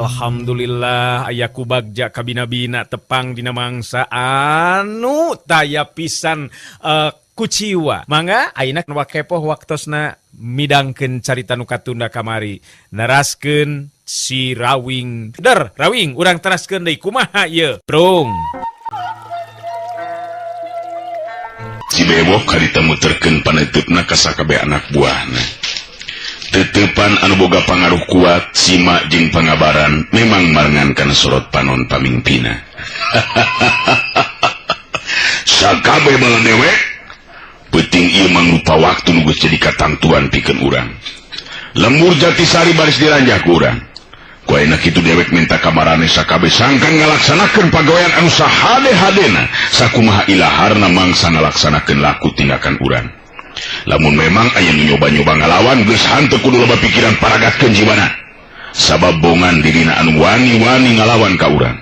Alhamdulillah ayaku bagja kabina-bina tepang dina mangsa anu taya pisan kuciwa. Mangga ayeuna wakepoh waktosna midangkeun carita nu katunda kamari. Naraskeun si Rawing. Der, Rawing urang teraskeun deui kumaha ieu? Prung. Si bewok harita muterkeun paneutupna ka sakabeh anak buahna. Tetepan anu boga pangaruh kuat simak jeung pangabaran memang marengan kana sorot panon pamimpina. Sakabeh bala dewek peuting ieu mangrupa waktu nu geus jadi katangtuan pikeun urang. Lembur Jatisari baris diranjah ku urang. Ku ayeuna kitu dewek minta kamarane sakabeh sangkan ngalaksanakeun pagawean anu sahade-hadena sakumaha ilaharna mangsa ngalaksanakeun laku tindakan urang. Lamun memang aya nu nyoba-nyoba ngalawan geus hanteu kudu loba pikiran paragatkeun jiwana. Sabab bongan dirina anu wani-wani ngalawan ka urang.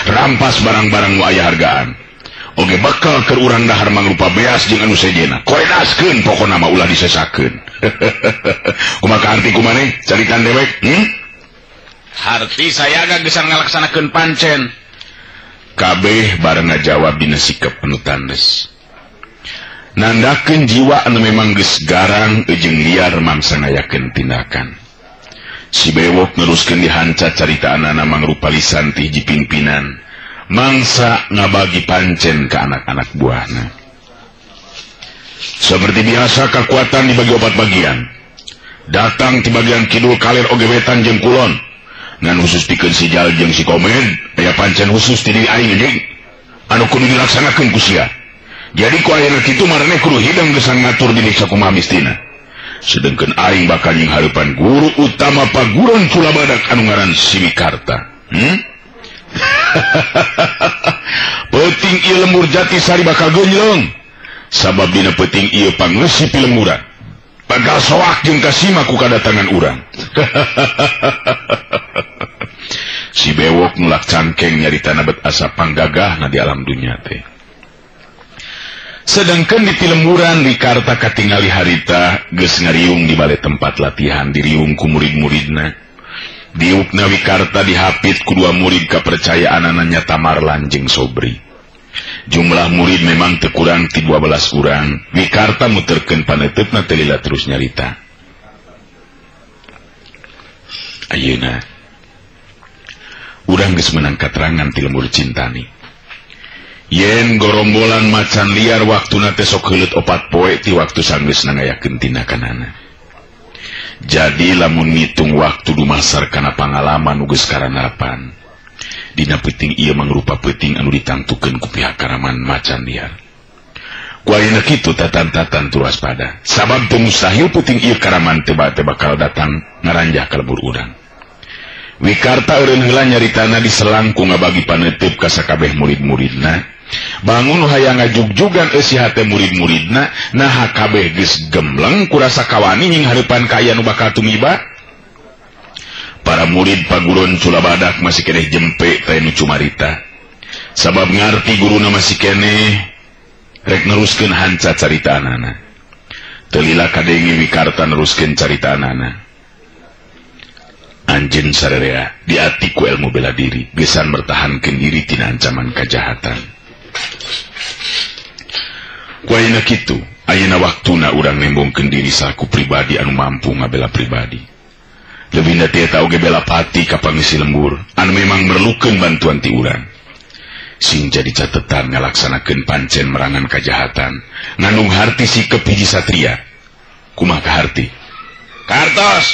Rampas barang-barang nu aya hargaan. Oge bakal keur urang dahar mangrupa beas jeung anu sejena. Korenaskeun pokona mah ulah disesakeun. Kumaha arti kumaneh carikan dewek? Harti saya geus ngalaksanakeun pancen. Kabeh bareng ngajawab dina sikep anu tandes. Nandakeun jiwa anu memang geus garang jeung liar mangsa ngayakeun tindakan. Si bewok neruskeun dihanca caritaanana mangrupa lisan ti hiji pimpinan mangsa ngabagi pancen ka anak-anak buahna. Seperti biasa kekuatan dibagi 4 bagian. Datang ti bagian kidul kalir oge wetan jeung kulon. Ngan khusus pikeun si Jal jeung si Komen aya pancen khusus ti diri aing jeung anu kudu dilaksanakeun ku sia. Jadi ku ayeuna kitu marane kudu hidang geus ngatur diri sakumaha mistina. Sedengkeun aing bakal nying hareupan guru utama paguron Culabadak anu ngaran Si Wikarta. Peuting ieu lembur Jatisari bakal geunjlong. Sabab dina peuting ieu pangeusip lemburan. Bakal soak jeung kasima ku kadatangan urang. Si bewok nulak cangkeng nyaritana bet asa panggagahna di alam dunya teh. Sedangkan di Tilemburan Wikarta katingali harita geus ngariung di balai tempat latihan diriung ku murid-muridna. Diukna Wikarta dihapit ku 2 murid kapercayaanana nya Tamarlan jeung Sobri. Jumlah murid memang teu kurang ti 12 urang. Wikarta muterkeun paneutupna teu lila terus nyarita. Ayeuna urang geus meunang katerangan ti lembur Cintani. Yen gorombolan macan liar waktuna teh sok heuleut 4 poe ti waktu sanggeusna ngayakeun tindakanana. Jadi lamun ngitung waktu dumasar kana pangalaman nu geus karanapan, dina peuting ieu mangrupa peuting anu ditangtukeun ku pihak karaman macan liar. Ku ayeuna kitu tatan-tatan teu waspada, sabab teu mustahil peuting ieu karaman teh bakal datang ngaranjah ka lembur urang. Wikarta eureun heula nyaritana diselang ku ngabagi paneutup ka sakabeh murid-muridna. Bangun hayang ngajug-jugan eusiha teh murid-muridna, nah kabeh geus gembleng kurasa kawani nying hareupan ka aya nu bakal tumiba. Para murid paguron Culabadak masih keneh jempe teh nu cumarita. Sabab ngarti guruna masih keneh rek neruskeun hanca caritaanana. Teu lila kadenge Wikarta neruskeun caritaanana. Anjeun sararea di ati ku ilmu bela diri gesan mertahankeun diri tina ancaman kajahatan. Ku ayeuna kitu, ayeuna waktuna urang nembongkeun diri saku pribadi anu mampu ngabela pribadi. Lebihna teh eta oge bela pati ka pangisi lembur anu memang merlukeun bantuan ti urang. Sing jadi catetan ngalaksanakeun pancen merangan kajahatan, ngandung harti sikep hiji satria. Kumaha ka harti? Kartos.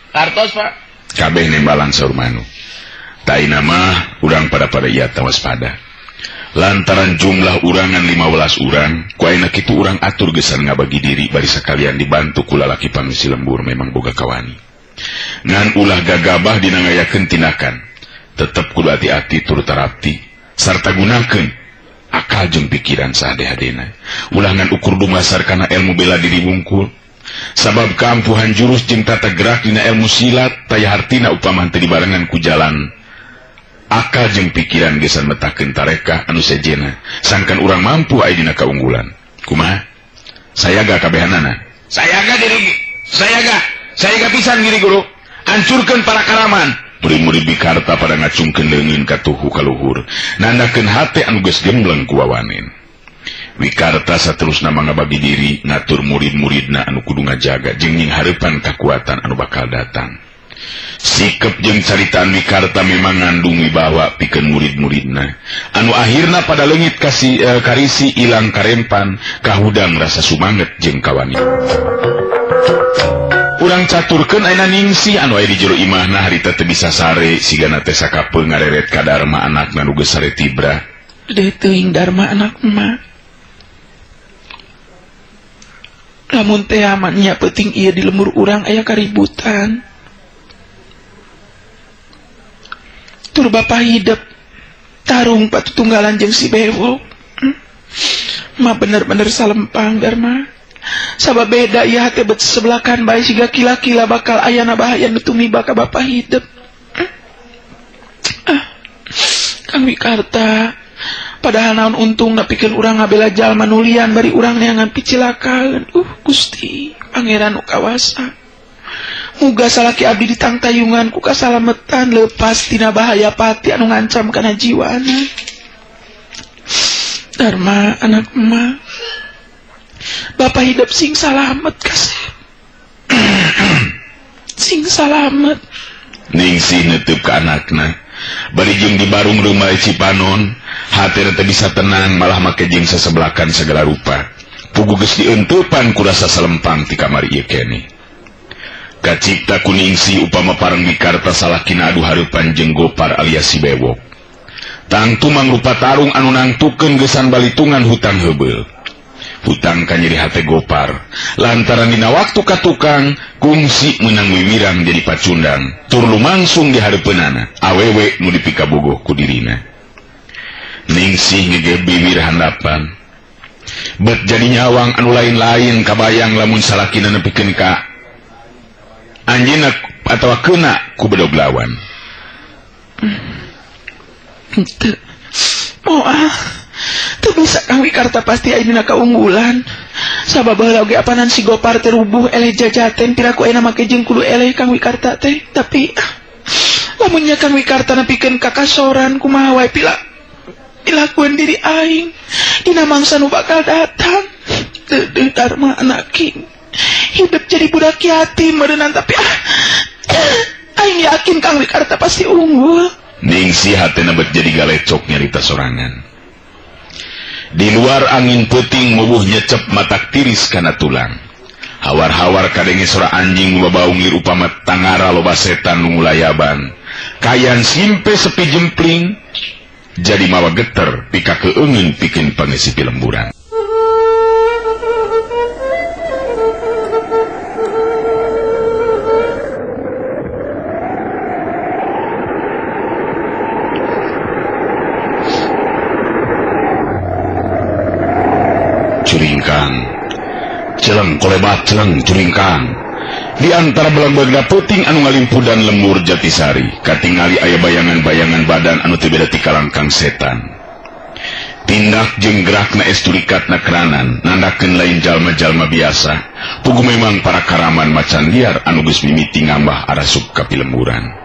Kartos, Pak. Kabeh nembalan saur manu. Taina mah urang pada ieu waspada. Lantaran jumlah urangan 15 urang, ku ayeuna kitu urang atur gesan ngabagi diri bari sakalian dibantu ku lalaki pangisi lembur memang boga kawani. Ngan ulah gagabah dina ngayakeun tindakan, tetep kudu hati-hati tur tarapti sarta gunakeun akal jeung pikiran sahade-hadena. Ulah ngan ukur dumasar kana ilmu bela diri wungkul. Sabab keampuhan jurus jeung tata gerak dina ilmu silat taya hartina upama teu dibarengan ku jalan akal jeung pikiran gesan metakeun tarekah anu sejena sangkan urang mampu aya dina kaunggulan. Kumaha? Sayaga kabehanana. Sayaga diri. Sayaga pisan diri guru. Hancurkan para karaman. Murid-murid Wikarta pada ngacungkeun leungeun ka tuhu ka luhur. Nandakeun hate anu geus gembleng ku wawanen. Wikarta saterusna mangabagi diri ngatur murid-muridna anu kudu ngajaga jeung nying hareupan kakuatan anu bakal datang. Sikep jeung caritaan Wikarta memang ngandung wibawa pikeun murid-muridna anu akhirna pada leungit karisi ilang karempan kahudang rasa sumanget jeung kawani. Urang caturkeun ayeuna Ningsih anu aya di jero imahna harita teu bisa sare sigana teh sakapeung ngareret ka Darma anakna nu geus sare tibra. Deui teuing Darma anak emak. Lamun teh aman nya peuting ieu di lembur urang aya kaributan. Tur bapa hidup tarung patutunggalan jeung si Bewok. Ma bener-bener salempang Darma. Sabab beda ieu hate bet sebelakan bae siga kila-kila bakal ayana bahaya nu tumiba ka bapa hidup. Kang Wikarta, padahal naon untung napikeun urang ngabela jalma nulian bari urang neangan picilakaan. Gusti, Pangeran nu kawasa. Muga salaki abdi ditang tayungan ku kasalametan lepas tina bahaya pati anu ngancam kana jiwana. Darma anak emak, Bapak hidup sing salamet kasih. Sing salamet. Ningsih neuteub ka anakna. Bari jeung di barung rumah Cipanon, hati teh bisa tenang malah make jeung sasebelakan segala rupa. Pugu geus dieunteupan ku rasa salempang ti kamari ieu keneh. Kacipta ku Ningsih upama parang Wikarta salakina adu hareupan jeung Gopar alias si Bewok. Tangtu mangrupa tarung anu nangtukeun geusan balitungan hutang heubeul. Hutang ka nyeri hate Gopar lantaran dina waktu ka tukang kungsi menang wiwirang jadi pacundang tur lumangsung di hareupeunana awewe nu dipikabogoh ku dirina. Ningsih ngege bibir handapan bet jadi nyawang anu lain-lain kabayang lamun salakina nepikeun ka anjeunna atawa keuna ku bedog lawan. Teu moal teu bisa Kang Wikarta pasti ayeuna kaunggulan. Sabab baheula oge apanan si Gopar teh rubuh eleh jajaten piraku ayeuna make jeung kudu eleh Kang Wikarta teh. Tapi lamun nya Kang Wikarta nepikeun ka kasoran kumaha wae pilakuan diri aing dina mangsa nu bakal datang. Teu Darma anak king hidup jadi budak yatim meureunana tapi aing yakin Kang Wikarta pasti unggul. Ningsih hatena bet jadi galecok nyarita sorangan. Di luar angin peuting mubuh nyecep matak tiris kana tulang. Hawar-hawar kadenge sora anjing babaung lir upama tangara loba setan nu ngulayaban. Kayan simpe sepi jempling jadi mawa geter pika keungeun pikeun pangeusi pilemburan. Curingkang, celeng kolebat celeng curingkang. Di antara belang-belang peuting anu ngalimpudan lembur Jatisari, katingali aya bayangan-bayangan badan anu teu beda ti kalangkang setan. Tindak jeung gerakna esturikatna keranan, nandakeun lain jalma-jalma biasa. Pugu memang para karaman macan liar anu geus mimiti ngambah arasup ka pilemburan.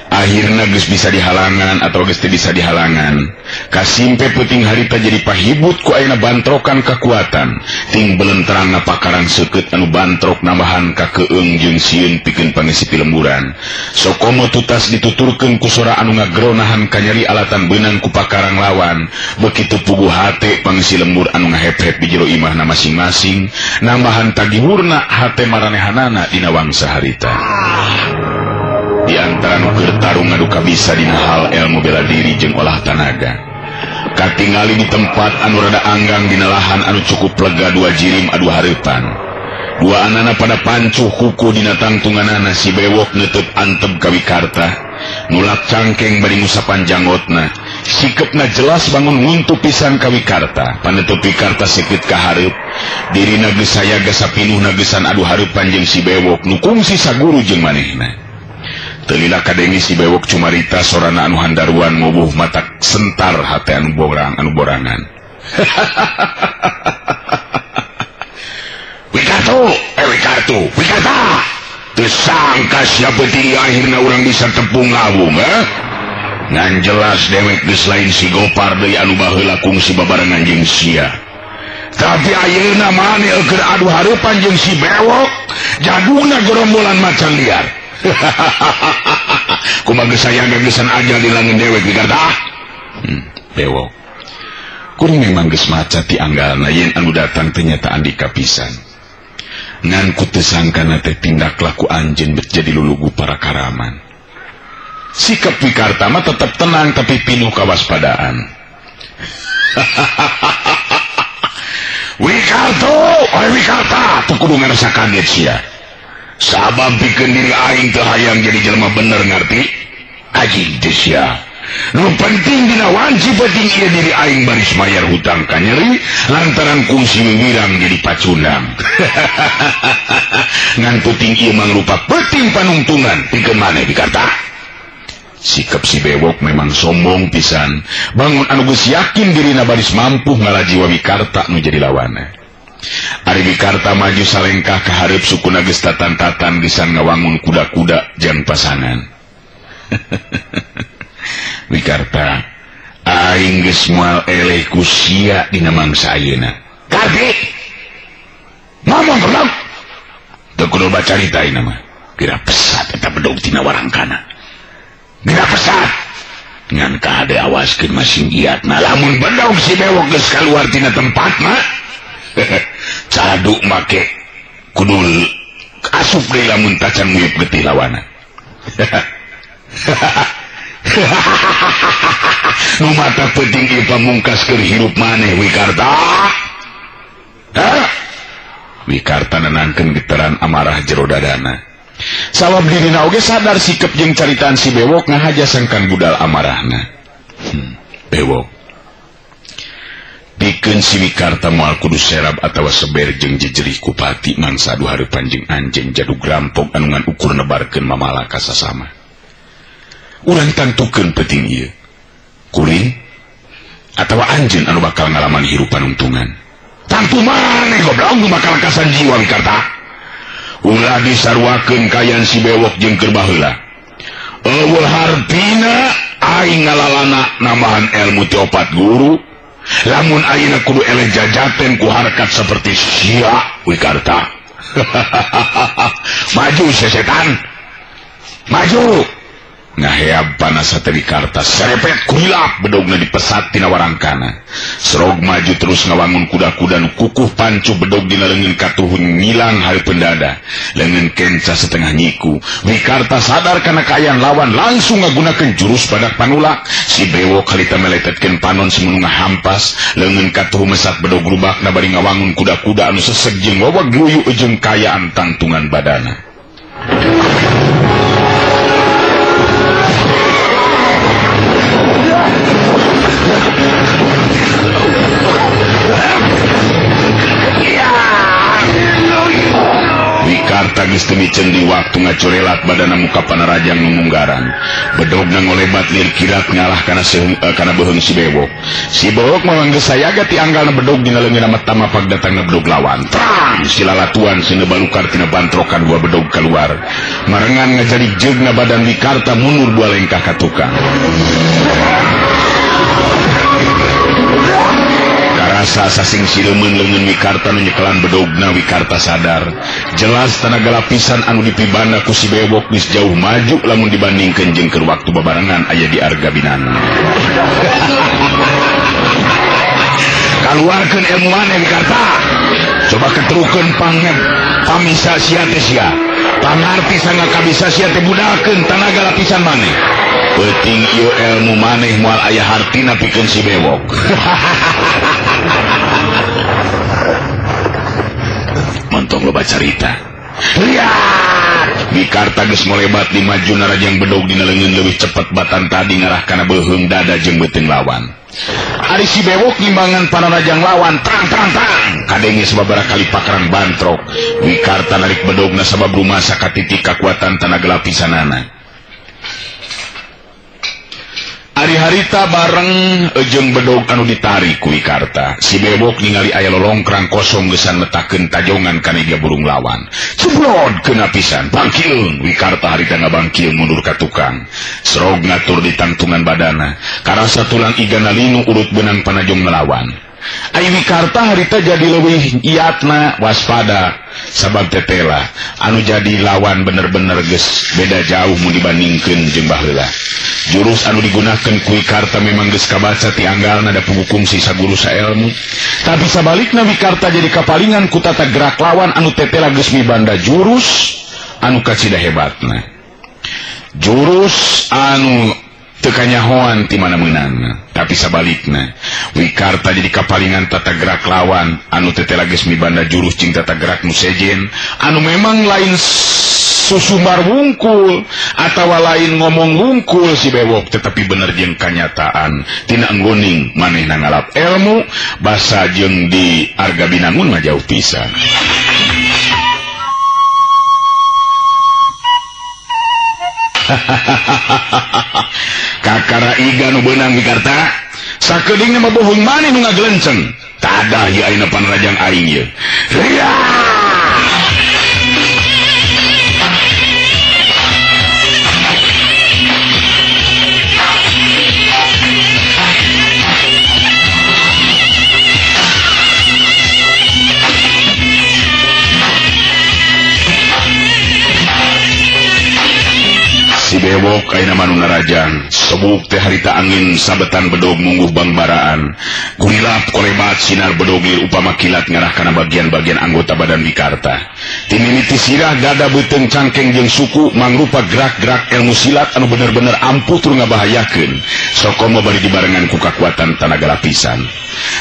Akhirna geus bisa dihalangan atau geus teu bisa dihalangan. Kasimpe peuting harita jadi pahibut ku ayeuna bantrokan kakuatan. Ting belentrangna pakaran seukeut anu bantrok nambahan ka keung jeung sieun pikeun pangisi pilemburan. Sokomo tutas dituturkeun ku sora anu ngageronahan kanyari alatan beunang ku pakarang lawan. Bekitu puguh hate pangisi lembur anu ngahep-hep di jero imahna masing-masing. Nambahan tagihurna hate maranehanana dina wangsa harita. Di antara nu keur tarung adu kabisa dina hal ilmu bela diri jeung olah tanaga. Katingali di tempat anu rada anggang dina lahan anu cukup lega dua jirim adu hareupan. Dua anana pada pancuh kuku dina tangtunganana si Bewok neuteub anteb ka Wikarta. Nulak cangkeng bari ngusapan janggotna. Sikepna jelas bangun nguntu pisan ka Wikarta. Paneuteub Wikarta sikeut ka hareup. Dirina geus sayaga sapinuhna geusan adu hareupan jeung si Bewok nu kungsi saguru jeung manehna. Telila kadenge si Bewok cumarita sorana anu handaruan mubuh matak sentar hate anu borangan. Wikarta! Tersangka siapa tinggi akhirnya orang bisa tepung ngabung, ngan jelas dewek geus lain si Gopar deui anu baheula kungsi babarengan jeung sia. Tapi ayeuna maneh keur adu hareupan jeung si Bewok, jaduna gerombolan macan liar. Kumaha geus aya gegesan aja di langeun dewek di Garta. Bewok. Kuring memang geus maca ti anggalna yen anu datang ternyata Andika pisan. Ngan ku teu sangkana teh tindak laku anjeun bet jadi lulugu para karaman. Sikap Wikarta mah tetap tenang tapi pinuh kawaspadaan. Wikarta, teu kudu ngarasa kaget sia. Sabab pikeun diri aing teu hayang jadi jelema bener ngarti? Aji teh sia. Nu penting dina wanci penting ieu diri aing baris mayar hutang ka nyeri lantaran kungsi mewirang jadi pacundang. Ngan penting ieu mangrupa penting panungtungan pikeun maneh Wikarta. Sikap si Bewok memang sombong pisan, bangun anu geus yakin dirina baris mampu ngalaji Wikarta nu jadi lawana. Ari Wikarta maju salengkah ka hareup sukuna geus tatan-tatan gesan ngawangun kuda-kuda jang pasangan. Wikarta, aing geus moal eleh ku sia dina mangsa ayeuna. Karti, ngomong goblok. Teu kudu bacarita ieu mah. Kira pesat eta bedog tina warangkana. Kira pesat. Ngan kade awaskeun masing iatna lamun bedog si Bewok geus kaluar tina tempatna. Cadu make kudu asup deui lamun tacan muyup getih lawana. Nu mata penting ieu pamungkas keur hirup maneh Wikarta. Wikarta nenangkeun getaran amarah jero dadana. Sabab dirina oge sadar sikap jeung caritaan si Bewok ngahajasengkan budal amarahna. Bewok. Pikeun si Wikarta moal kudu serab atawa seber jeung jejerih ku pati mangsa adu hareupan jeung anjeun jadug rampok anu ngan ukur nebarkeun mamalaka sasama. Urang tantukeun penting ieu. Kuring atawa anjeun anu bakal ngalaman hirupan untungan. Tantu maneh goblok nu bakal kasan jiwa Wikarta. Ulah disarwakeun kayan si Bewok jeung keur baheula. Eueuh hartina aing ngalalana namahan ilmu ti 4 guru. Lamun ayeuna kudu eleh jajaten ku harkat seperti sia Wikarta. Maju sesetan. Maju. Ngaheab panasa teh Wikarta serepet kulap bedogna dipesat tina warangkana. Serog maju terus ngawangun kuda-kuda nu kukuh pancu bedog dina leungeun katuhun ngilang hareupeun dada. Leungeun kenca setengah nyiku. Wikarta sadar kana kaayaan lawan langsung ngagunakeun jurus badak panulak. Si Bewok halita meletetkeun panon semunu ngahampas. Leungeun katuh mesat bedog rubakna bari ngawangun kuda-kuda anu seseg jeung wawag luyu jeung kaayaan tangtungan badana. Wikarta geus teu micen di waktu ngacorelat badana muka panarajang nu munggaran. Bedogna ngolebat lir kirat ngalah kana beuheung si Bewok. Si Bewok memang geus sayaga ti anggalna bedog dina leungeunna mata mapag datangna bedog lawan. Trang si lalatuan sina balukar tina bantrokan dua bedog keluar. Marengan ngajadi jeugna badan Wikarta mundur 2 lengkah ka tukang. Karasa sasing sileumeun leungeun Wikarta nu nyekelan bedogna. Wikarta sadar jelas tenaga lapisan anu dipibana ku si Bewok geus jauh maju lamun dibandingkeun jeung keur waktu babarengan aya di Argabinana. Kaluarkeun ilmu maneh Wikarta. Coba keterukeun pamisa sia teh sia. Pangarti sanga kabisa sia teh budalkeun tenaga lapisan maneh. Penting ieu ilmu maneh moal aya hartina pikeun si Bewok. Montong loba carita. Lihat, Wikarta geus molebat di maju narajang bedog dina leungeun leuwih cepet batan tadi ngarah kana beuheung dada jeung beuteung lawan. Ari si Bewok ngimbangan panarajang lawan, tang kadenge sababaraha kali pakarang bantrok. Wikarta narik bedogna sabab rumasa ka titik kakuatan tenaga lapisanana. Hari-harita bareng ejeng bedog anu ditarik ku Wikarta. Si Bewok ningali aya lolongkrang kosong gesan letakeun tajongan kana ieu burung lawan. Ceblod keuna pisan, bangkieun. Wikarta harita ngabangkieun mundur ka tukang. Srog ngatur di tangtungan badana. Karasa tulang igana linu urut benang panajong ngelawan. Ai Wikarta harita jadi leuwih iatna waspada sabab tetela anu jadi lawan bener-bener geus beda jauh mun dibandingkeun jeung baheula. Jurus anu digunakeun ku Wikarta memang geus kabaca ti anggalna da punggung sisa guru saelmu. Tapi sabalikna Wikarta jadi kapalingan ku tata gerak lawan anu tetela geus mibanda jurus anu kacida hebatna. Jurus anu teu kanyahoan ti mana meunangna. Tapi sabalikna Wikarta jadi kapalingan tata gerak lawan anu tetela geus mibanda jurus jeung tata gerak nu sejen anu memang lain susumbar wungkul atawa lain ngomong wungkul si Bewok tetapi bener jeung kanyataan tina enggoning manehna ngalap ilmu basa jeung di arga binangun mah jauh pisan. Kakara iga nu beunang Wikarta sakeudingna mah bohong maneh nu ngagelenceng tada ieu ayeuna panrajang aing ieu. Si Bewok ayeuna manu narajang sebuk teh harita angin sabetan bedog mungguh bangbaraan gurilap kolebat sinar bedog lir upama kilat ngarah kana bagian-bagian anggota badan Wikarta. Ti mimiti sirah dada beuteung cangkeng jeung suku mangrupa gerak-gerak ilmu silat anu bener-bener ampuh tur ngabahayakeun sokoma bari dibarengan ku kakuatan tanaga lapisan.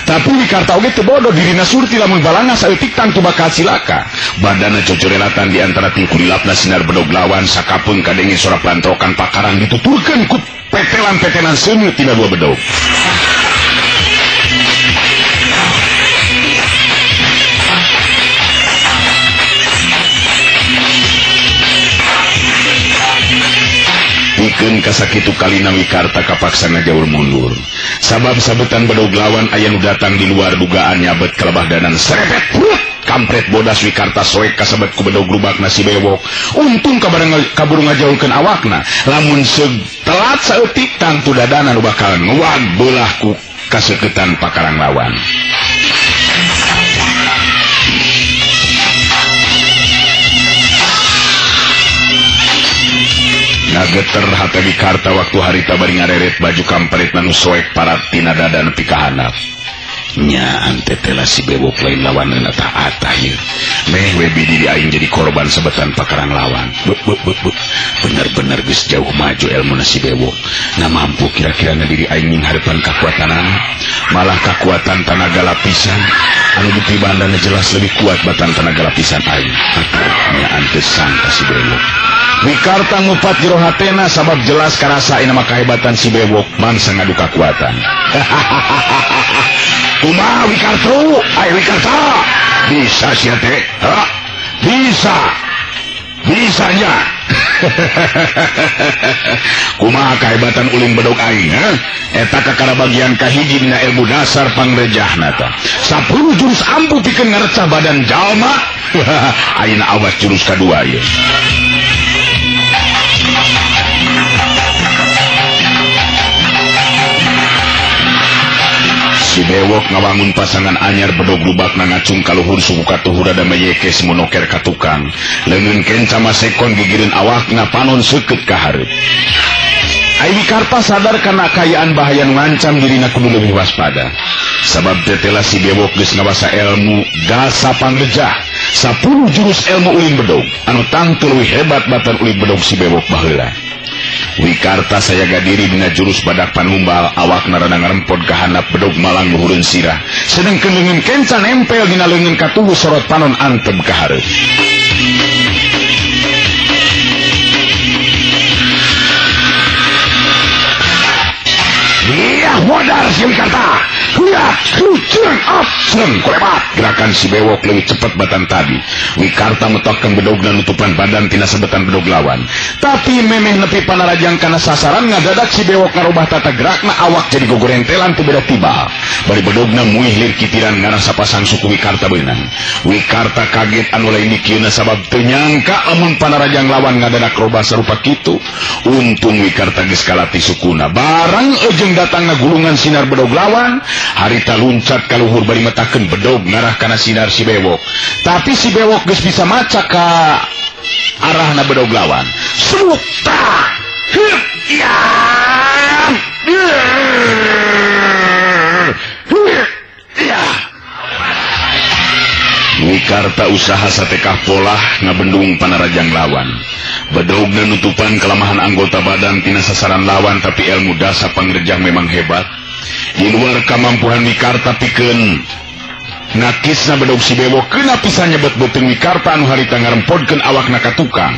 Tapi Wikarta oge teu bodoh dirina surti lamun balanga saeutik tangtu bakal cilaka. Badana cocorelatan di antara tingkulilapna sinar bedog lawan sakapeung kadenge sora plantokan pakaran dituturkeun ku petelan-petelan seuneu tina dua bedog. Pikeun kasakitu kalina Wikarta kapaksana jaur mundur. Sabab sabetan bedog lawan aya nu datang di luar dugaan nyabet kelebah danan serepet prut kampret bodas Wikarta soek kasabet ku bedog grubakna si Bewok. Untung kaburu ngajauhkeun awakna. Lamun telat saeutik tangtu dadana nu bakal nguag beulah ku kaseuketan pakarang lawan. Nageter hate Wikarta waktu harita bari ngareret baju kampret nanu soek parat tina dada nepi ka handap. Nya antetela si Bewok lain lawanna taata ieu. Meh we bidi di aing jadi korban sabetan pakarang lawan. Bener-bener geus jauh maju elmuna si Bewok. Na mampu kira-kira na diri aing nghareupan kakuatanana. Malah kakuatan tanaga lapisan anu dipibandana jelas lebih kuat batan tanaga lapisan aing. Nya antes sangka si Bewok. Wikarta ngupat jero hatena sabab jelas karasa ina mah kahebatan si Bewok mangsa ngadu kakuatan. Kumaha Wikarta? Ai Wikarta. Bisa sia teh? Bisa. Bisanya. Kumaha kahebatan uling bedog aing, eta kakara bagian kahiji dina ilmu dasar pangrejahna ta. 10 jurus ampuh pikeun ngarecah badan jalma. Ayeuna awas jurus kadua ieu. Si Bewok ngawangun pasangan anyar bedog lubak ngacung kaluhur suku katuhura da mayeke semonoker ka tukang. Leungeun kenca masekon gigireun awakna panon seukeut ka hareup. Ai Wikarta sadar kana kayaan bahaya nu ngancam dirina kudu leuwih waspada. Sabab tetela si Bewok geus ngabasa ilmu dasa pangrejah 10 jurus ilmu uling bedog anu tangtu leuwih hebat batan uling bedog si Bewok baheula. Wikarta sayaga diri dina jurus badak panumbal awakna rada ngarempod ka handap bedog malang luhureun sirah sedengkeun leungeun kenca nempel dina leungeun katuhu sorot panon anteb ka hareup. Iya modar si Wikarta. Huya, Kurebat gerakan si bewok lebih cepat batan tadi. Wikarta metokkan bedog dan nutupan badan tina sebetan bedog lawan. Tapi memeh nepi panarajang kana sasaran ngadadak si bewok ngarubah tata gerakna awak jadi gogorentelan tu beda tiba. Bari bedogna muih lir kitiran ngarasa pasang suku Wikarta beunang. Wikarta kaget anu lain dikieuna sabab teu nyangka lamun panarajang lawan ngadadak robah sarupa kitu. Untung Wikarta geus kalati sukuna. Barang ejeng datangna gulungan sinar bedog lawan, harita luncat ka luhur bari metakeun bedog ngarah kana sinar si bewok. Tapi si bewok geus bisa maca ka arahna bedog lawan. Suta! Hup! Ya! Ya! Wikarta usaha satekah polah ngabendung panarajang lawan. Bedog dan nutupan kelemahan anggota badan tina sasaran lawan, tapi ilmu dasar pangerjah memang hebat. Di luar kemampuan Wikarta pikeun nakisna bedog si bewok kena pisan nyebet beuteung Wikarta anu harita ngarempodkeun awakna ka tukang.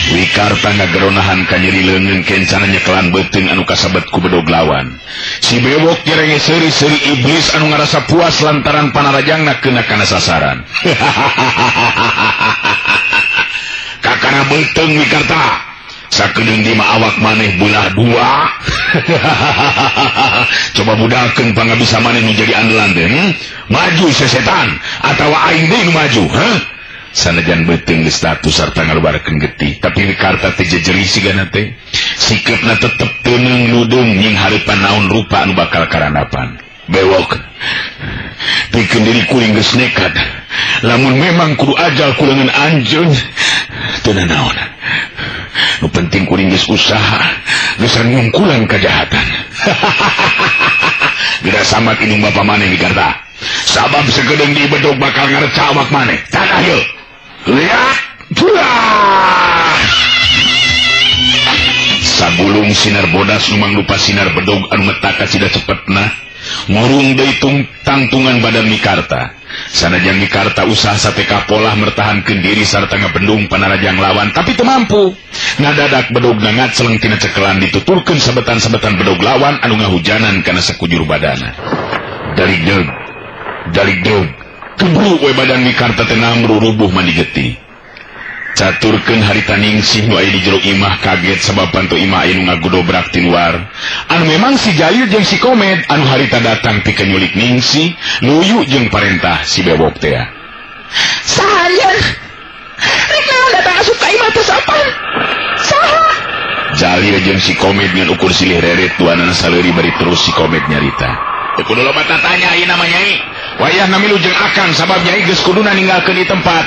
Wikarta ngageronahan ka nyeri leungeun kencana nyekelan beuteung anu kasabet ku bedog lawan. Si bewok direnge seuri-seuri iblis anu ngarasa puas lantaran panarajangna keuna kana sasaran. Kakana beuteung Wikarta, sakedeung di mah awak maneh beulah dua. Coba budalkeun pangabisa maneh nu jadi andalan teh. Maju sesetan atawa aing deui nu maju, Sanajan beuteung geus status sarta ngalubarkeun getih, tapi Wikarta teh jejeri sigana teh. Sikepna tetep teuneng ludung nying hareupan naon rupa anu bakal karanapan. Bewok, pikeun diri kuring geus nekat. Lamun memang kudu ajal kuleungeun anjeun, teu nanaon. Nu penting kuring geus usaha, geus ngungkulan kajahatan. Geura samat indung bapa maneh Wikarta. Sabab sagedeung di bedog bakal ngareca awak maneh. Tanah yeuh. Lihat, sabulung sinar bodas numang lupa sinar bedog anu metaka cida cepetna ngurung deui tangtungan badan Wikarta. Sanajan Wikarta usaha sateka polah mertahankeun diri sarta ngabendung panarajang lawan, tapi teu mampu. Ngadadak bedogna ngaceleng tina cekelan dituturkeun sabetan-sabetan bedog lawan anu ngahujanan kana sakujur badana. Dalig deug keburu we badan Wikarta teh namru rubuh mandi getih. Caturkeun harita ningsih nu aya di jero imah kaget sabab pantu imah aya nu ngagodobrak ti luar. Anu memang si Jalil jeung si Komed anu harita datang pikeun nyulik ningsih, luyu jeung parentah si bewok teh. Sahan, rek naon datang asup ka imah teh sapan? Saha? Jalil jeung si Komed ngan ukur silih reret duanana saleuri bari terus si Komed nyarita. Teu kudu loba tatanya ieu namanya Nyai. Wayah namilu jeung akang sabab Nyai geus kuduna ninggalkeun di tempat.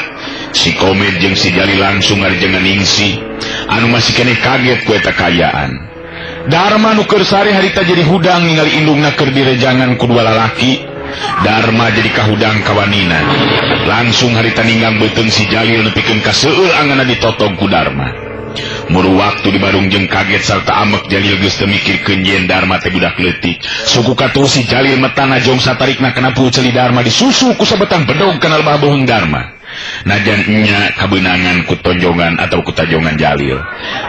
Si Komed jeung si Jalil langsung ngarejengan ningsih anu masih kene kaget ku eta kayaan. Darma nu keur sare harita jadi hudang ningali indungna keur direjangan ku dua lalaki. Darma jadi kahudang kawanina. Langsung harita ninggang beuteung si Jalil nepikeun ka seueul anganna ditotog ku Darma. Muru waktu di Badung jeung kaget sarta amek Jalil geus teu mikirkeun yen Darma teh budak leutik. Suku katuh si Jalil metana jong satarikna kana puceli Darma disusu ku sabetan bedog kana lebah beuheung Darma. Najan nya kabeunangan ku tonjongan atau ku tajongan Jalil.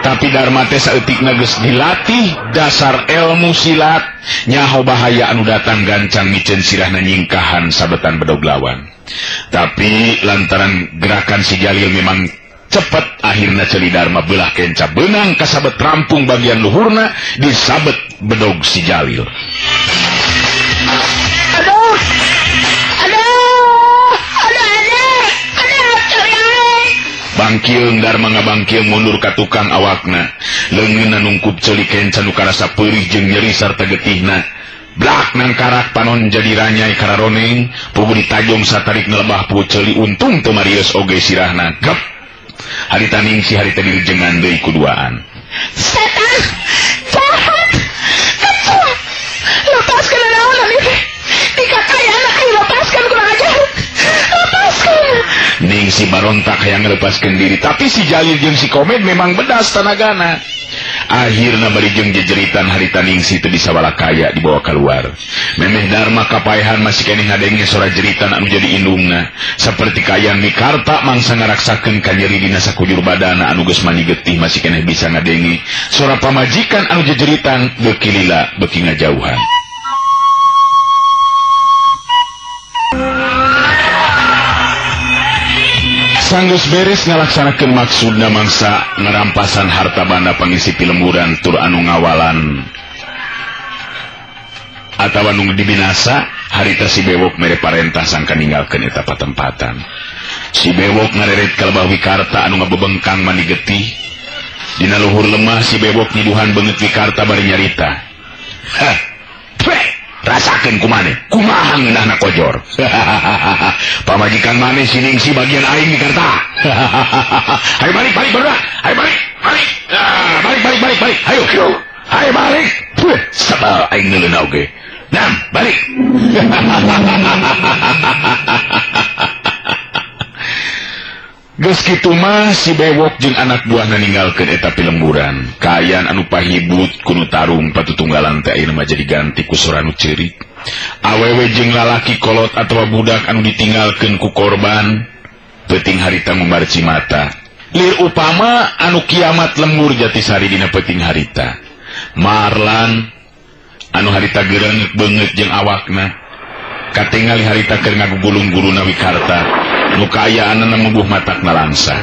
Tapi Darma teh saeutikna geus dilatih dasar ilmu silat, nyaho bahaya anu datang gancang miceun sirahna nyingkahan sabetan bedog lawan. Tapi lantaran gerakan si Jalil memang cepet, akhirna celi Darma belah kenca benang kasabet rampung bagian luhurna disabet bedog si Jalil. Bangkil Darma ngabangkil mundur ka tukang awakna. Leungeunna nungkup ceuli kenca nu karasa peurih jeung nyeri sarta getihna. Blak nang karak panon jadi ranyai kararoneng, pugu ditajong satarik nelebah puceuli untung teu marius oge sirahna. Gep. Harita ningsih harita direjengan deui kuduaan. Setan, jahat, kecoa, lepaskan naon ieu. Dikakayana ai lepaskan kurang ajar. Lepaskan. Ningsih barontak hayang ngelepaskeun diri, tapi si Jalil jeung si Komed memang bedas tanagana. Akhirna barijeng jejeritan harita ningsi teu disawalakaya dibawa keluar. Memeh Darma kapaehan masih keneh ngadenge sora jeritan anu jadi indungna. Saperti kayang mikarta mangsa ngaraksakeun ka nyeri dina sakujur badana anu geus mani getih masih keneh bisa ngadenge sora pamajikan anu jejeritan beuki lila beuki ngajauhan. Sanggeus beres ngalaksanakeun maksudna mangsa ngerampasan harta banda pangisi pilemburan tur anu ngawalan atawa nu dibinasa, harita si Bewok mere parentah sangka ninggalkeun eta patempatan. Si Bewok ngareret ka lebah Wikarta anu ngabebengkang mani getih. Dina luhur lemah si Bewok niduhan beungeut Wikarta bari nyarita. Hah, rasakeun kumaneh, kumaha ngeunahna kojor. Pamajikan maneh siningsi bagian aing Wikarta. Hayu balik beulah, hayu balik. Balik. Hayu. Hayu balik. Sabal aing neuleuna oge. Nam, balik. Geus kitu mah si Bewok jeung anak buahna ninggalkeun eta pilemburan. Kaayaan anu pahibut kuno tarung patutunggalan teh ayeuna mah jadi ganti ku sora nu ceurik. Awewe jeung lalaki kolot atawa budak anu ditinggalkeun ku korban peuting harita ngumarci mata. Lir upama anu kiamat lembur Jatisari dina peuting harita. Marlan anu harita geureung beungeut jeung awakna katingali harita keur ngagugulung guruna Wikarta nu kaayaanna mubuh matakna langsa.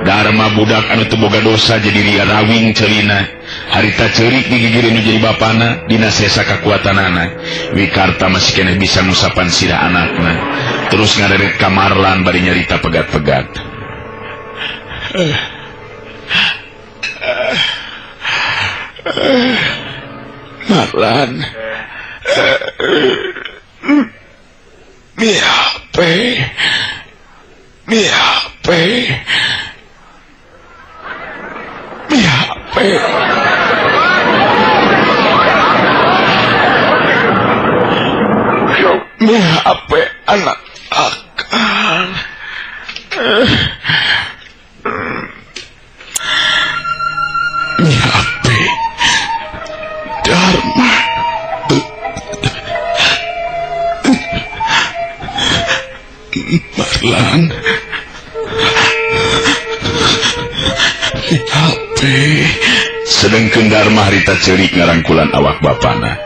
Darma budak anu teu boga dosa jadi ria rawing ceulina. Harita ceurik digigiri nu jadi bapana dina sesa kakuatanana. Wikarta masih keneh bisa ngusapan sirah anakna. Terus ngareret ka Marlan bari nyarita pegat-pegat. Marlan, miape. Miape anak akang. Miape Darma. Marlan. Miape. Sedengkeun Darma harita ceurik ngarangkulan awak bapana.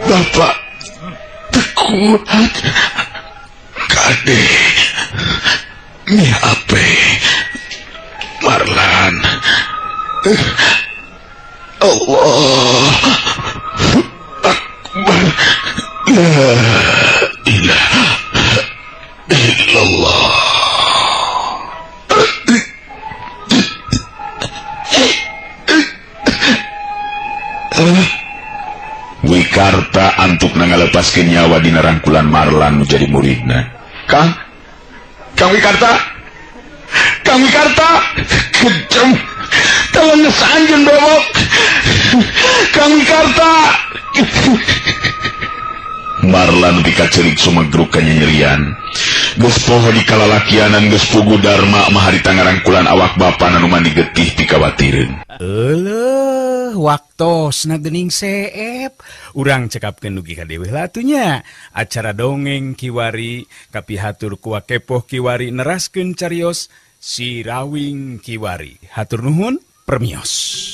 Bapak tekuat kade miape Marlan. Allah Akbar, la ilaha illallah. Wikarta antuk nangalepaskeun nyawa dina rangkulan Marlan nu jadi muridna. Kang Wikarta, kejam, tolong ngesanjun Bewok, Kang Wikarta. Marlan dikacerik sumegruk ka nyerian. Geus poho di kalalakianan geus pugu Darma mah harita ngarangkulan awak bapana nu mani getih pikawatireun. Waktosna geuning seep urang cekapkeun dugi ka Dewi latunya acara dongeng kiwari kapihatur ku Wakepoh Kiwari neraskeun carios si Rawing Kiwari. Hatur nuhun, permios.